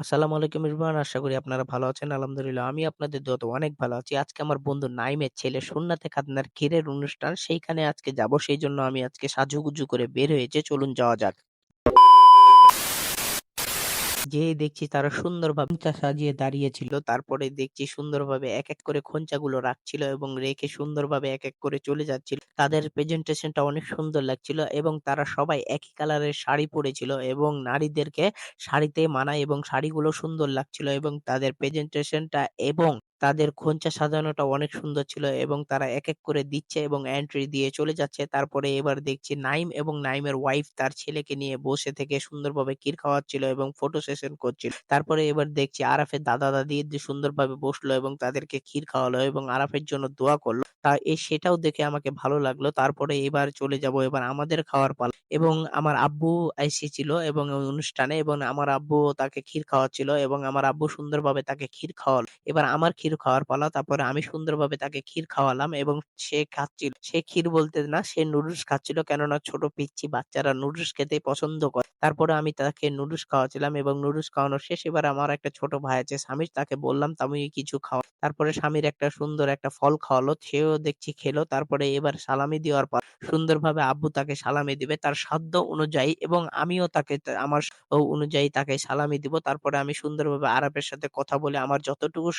আসসালামু আলাইকুম এভরিওয়ান। আশা করি আপনারা ভালো আছেন। আলহামদুলিল্লাহ আমি আপনাদের দোয়াতে অনেক ভালো আছি। আজকে আমার বন্ধু নাইমের ছেলে সুন্নাতে খাতনার ক্ষীরের অনুষ্ঠান সেইখানে আজকে যাব। সেইজন্য আমি আজকে সাজুগুজু করে বের হয়েছি। চলুন যাওয়া যাক। যেয়ে দেখছি তারা সুন্দরভাবে খোঁচা সাজিয়ে দাঁড়িয়েছিল। তারপরে দেখছি সুন্দরভাবে এক করে খোঁচাগুলো রাখছিল এবং রেখে সুন্দরভাবে এক করে চলে যাচ্ছিল। তাদের প্রেজেন্টেশনটা অনেক সুন্দর লাগছিল এবং তারা সবাই একই কালারের শাড়ি পড়েছিল এবং নারীদেরকে শাড়িতে মানায় এবং শাড়িগুলো সুন্দর লাগছিল এবং তাদের প্রেজেন্টেশনটা এবং তাদের খোঁচা সাজানোটা অনেক সুন্দর ছিল এবং তারা এক করে দিচ্ছে এবং এন্ট্রি দিয়ে চলে যাচ্ছে। তারপরে এবার দেখছি নাইম এবং নাইমের ওয়াইফ তার ছেলেকে নিয়ে বসে থেকে সুন্দরভাবে ক্ষীর খাওয়াচ্ছিল এবং ফটো সেশন করছিল। তারপরে এবার দেখছি আরাফের দাদা-দাদি সুন্দরভাবে বসলো এবং তাদেরকে ক্ষীর খাওয়ালো এবং আরাফের জন্য দোয়া করল। সেটাও দেখে আমাকে ভালো লাগলো। তারপরে এবার চলে যাব এবার আমাদের খাওয়ার পালা এবং আমার আব্বু এসেছিল এবং ওই অনুষ্ঠানে এবং আমার আব্বুও তাকে ক্ষীর খাওয়াচ্ছিল এবং আমার আব্বু সুন্দরভাবে তাকে ক্ষীর খাওয়ালো। এবার আমার ক্ষীর খাওয়ার পালা। তারপরে আমি সুন্দরভাবে তাকে ক্ষীর খাওয়ালাম এবং সে খাচ্ছিল। সে ক্ষীর বলতে না, সে নুডলস খাচ্ছিল। কেননা ছোট পিচ্চি বাচ্চারা নুডলস খেতেই পছন্দ করে। তারপরে আমি তাকে নুডলস খাওয়াচ্ছিলাম এবং নুডলস খাওয়ানো শেষ। এবার আমার একটা ছোট ভাই আছে সামির, তাকে বললাম তুমি কিছু খাও। তারপরে স্বামীর একটা সুন্দর একটা ফল খাওয়ালো। সেও দেখছি খেলো। তারপরে এবার সালামি দেওয়ার পর সুন্দরভাবে আব্বু তাকে সালামি দিবে তার সাধ্য অনুযায়ী এবং আমিও তাকে আমার অনুযায়ী তাকে সালামি দিব। তারপরে আমি সুন্দরভাবে আরাফের সাথে কথা বলে আমার যতটুকু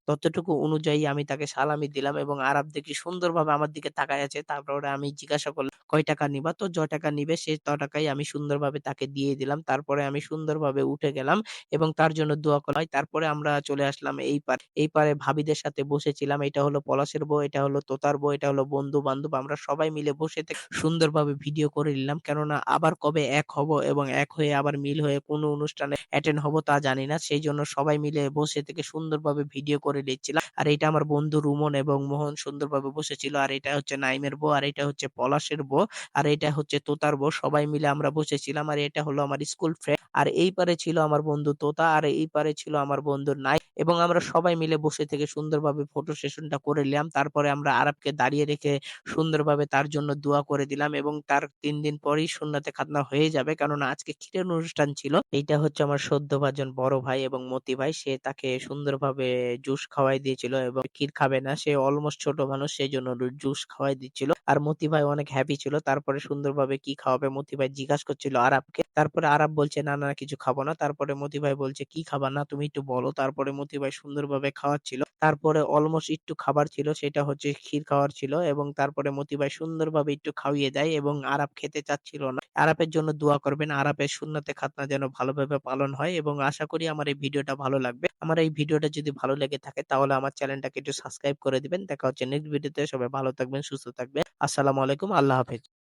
ততটুকু অনুযায়ী আমি তাকে সালামি দিলাম এবং আরাফ দেখি সুন্দরভাবে আমার দিকে তাকায় আছে। তারপরে আমি জিজ্ঞাসা করলাম, "কয় টাকা নিবা?" তো য টাকা নিবে সে টাকাই আমি সুন্দরভাবে তাকে দিয়ে দিলাম। তারপরে আমি সুন্দরভাবে উঠে গেলাম এবং তার জন্য দোয়া করা হয়। তারপরে আমরা চলে আসলাম এই পারে। এই পারে ভাবিদের সাথে বসেছিলাম। এটা হলো পলাশের বউ, এটা হলো তোতার বউ, এটা হলো বন্ধু-বান্ধব। আমরা সবাই মিলে বসে সুন্দরভাবে ভিডিও করে নিলাম। কেননা আবার কবে এক হব এবং এক হয়ে আবার মিল হয়ে কোনো অনুষ্ঠানে অ্যাটেন্ড হব তা জানি না। সেইজন্য সবাই মিলে বসে থেকে সুন্দরভাবে ভিডিও করে নিচ্ছিলাম। আর এইটা আমার বন্ধু রুমন এবং মোহন সুন্দরভাবে বসেছিল। আর এটা হচ্ছে নাইমের বউ, আর এটা হচ্ছে পলাশের বউ, আর এটা হচ্ছে তোতার বউ। সবাই মিলে আমরা বসেছিলাম। আর এটা হলো আমার স্কুল ফ্রেন্ড। আর এই পারে ছিল আমার বন্ধু তোতা, আর এই পারে ছিল আমার বন্ধু নাই এবং আমরা সবাই মিলে বসে থেকে সুন্দরভাবে ফটো সেশনটা করে নিলাম। তারপরে আমরা আরাফকে দাঁড়িয়ে রেখে সুন্দরভাবে তার জন্য দোয়া করে দিলাম এবং তার ৩ দিন পরেই সুন্নাতে খাতনা হয়ে যাবে। কেননা আজকে ক্ষীরের অনুষ্ঠান ছিল। এইটা হচ্ছে আমার সদ্যভাজন বড় ভাই এবং মতি ভাই। সে তাকে সুন্দরভাবে জুস খাওয়াই দিয়েছিল এবং ক্ষীর খাবে না। সে অলমোস্ট ছোট মানুষ সেইজন্য জুস খাওয়াই দিচ্ছিল। আর মতি ভাই অনেক হ্যাপি ছিল। তারপরে সুন্দরভাবে কি খাওয়াবে মতি ভাই জিজ্ঞাসা করছিল আরাফকে। তারপরে আরাফ বলছে, "না, না কিছু খাবো না।" তারপরে মতি ভাই বলছে, "কি খাবা না? তুমি একটু বলো।" তারপরে মতি ভাই সুন্দরভাবে খাওয়াচ্ছিল। তারপরে অলমোস্ট একটু খাবার ছিল, সেটা হচ্ছে ক্ষীর খাওয়ার ছিল এবং তারপরে মতি ভাই সুন্দরভাবে একটু খাইয়ে দেয় এবং আরাফ খেতে চাচ্ছিল না। আরাফের জন্য দোয়া করবেন। আরাফের সুন্নতে খাতনা যেন ভালোভাবে পালন হয় এবং আশা করি আমার এই ভিডিওটা ভালো লাগবে। আমার এই ভিডিওটা যদি ভালো লেগে থাকে তাহলে আমার চ্যানেলটাকে একটু সাবস্ক্রাইব করে দিবেন। দেখা হচ্ছে নেক্সট ভিডিওতে। সবাই ভালো থাকবেন, সুস্থ থাকবেন। আসসালামু আলাইকুম। আল্লাহ হাফেজ।